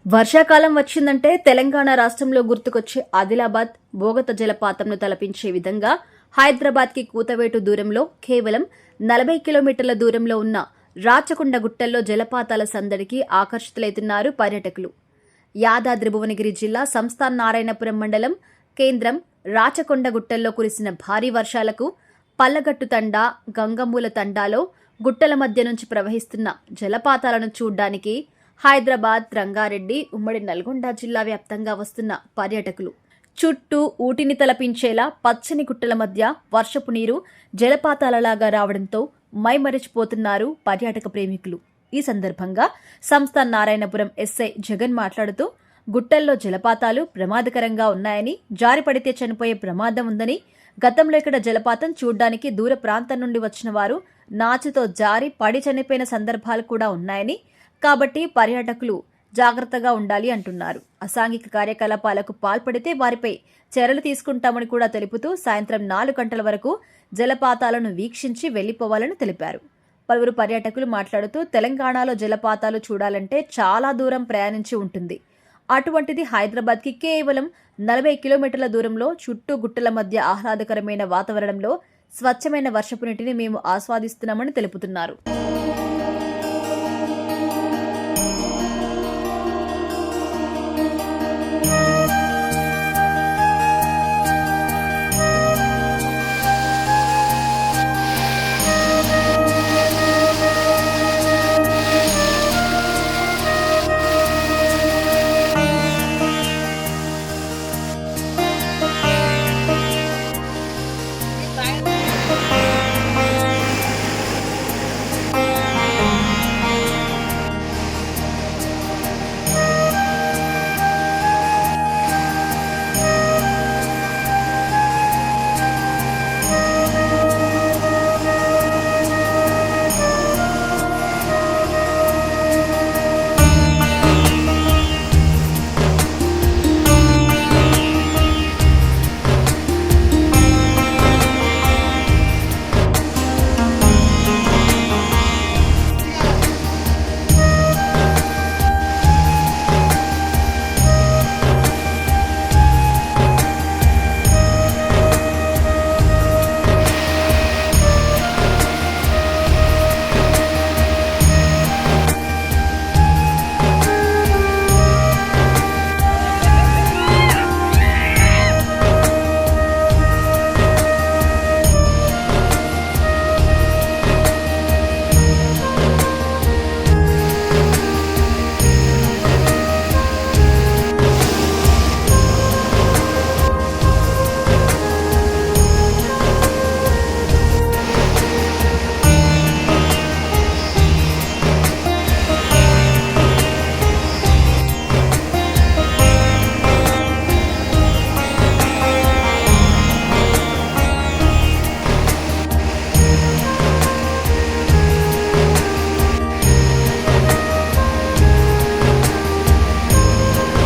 వర్షాకాలం వచ్చిందంటే తెలంగాణ రాష్ట్రంలో గుర్తుకొచ్చే ఆదిలాబాద్ బోగత జలపాతంను తలపించే విధంగా హైదరాబాద్కి కూతవేటు దూరంలో కేవలం 40 కిలోమీటర్ల దూరంలో ఉన్న రాచకొండ గుట్టల్లో జలపాతాల సందడికి ఆకర్షితులవుతున్నారు పర్యాటకులు. యాదాద్రి భువనగిరి జిల్లా సంస్థాన్ నారాయణపురం మండలం కేంద్రం రాచకొండ గుట్టల్లో కురిసిన భారీ వర్షాలకు పల్లగట్టు తండా, గంగమూల తండాలో గుట్టల మధ్య నుంచి ప్రవహిస్తున్న జలపాతాలను చూడ్డానికి హైదరాబాద్, రంగారెడ్డి, ఉమ్మడి నల్గొండ జిల్లా వ్యాప్తంగా వస్తున్న పర్యాటకులు చుట్టూ ఊటిని తలపించేలా పచ్చని గుట్టల మధ్య వర్షపు నీరు జలపాతాలలాగా రావడంతో మైమరిచిపోతున్నారు పర్యాటక ప్రేమికులు. ఈ సందర్భంగా సంస్థ నారాయణపురం ఎస్ఐ జగన్ మాట్లాడుతూ గుట్టల్లో జలపాతాలు ప్రమాదకరంగా ఉన్నాయని, జారిపడితే చనిపోయే ప్రమాదం ఉందని, గతంలో ఇక్కడ జలపాతం చూడ్డానికి దూర ప్రాంతం నుండి వచ్చిన వారు నాచుతో జారి పడి చనిపోయిన సందర్భాలు కూడా ఉన్నాయని, కాబట్టి పర్యాటకులు జాగ్రత్తగా ఉండాలి అంటున్నారు. అసాంఘిక కార్యకలాపాలకు పాల్పడితే వారిపై చర్యలు తీసుకుంటామని కూడా తెలుపుతూ సాయంత్రం 4 గంటల వరకు జలపాతాలను వీక్షించి వెళ్లిపోవాలని తెలిపారు. పలువురు పర్యాటకులు మాట్లాడుతూ తెలంగాణలో జలపాతాలు చూడాలంటే చాలా దూరం ప్రయాణించి ఉంటుంది. అటువంటిది హైదరాబాద్కి కేవలం 40 కిలోమీటర్ల దూరంలో చుట్టూ గుట్టల మధ్య ఆహ్లాదకరమైన వాతావరణంలో స్వచ్ఛమైన వర్షపు నీటిని మేము ఆస్వాదిస్తున్నామని తెలుపుతున్నారు.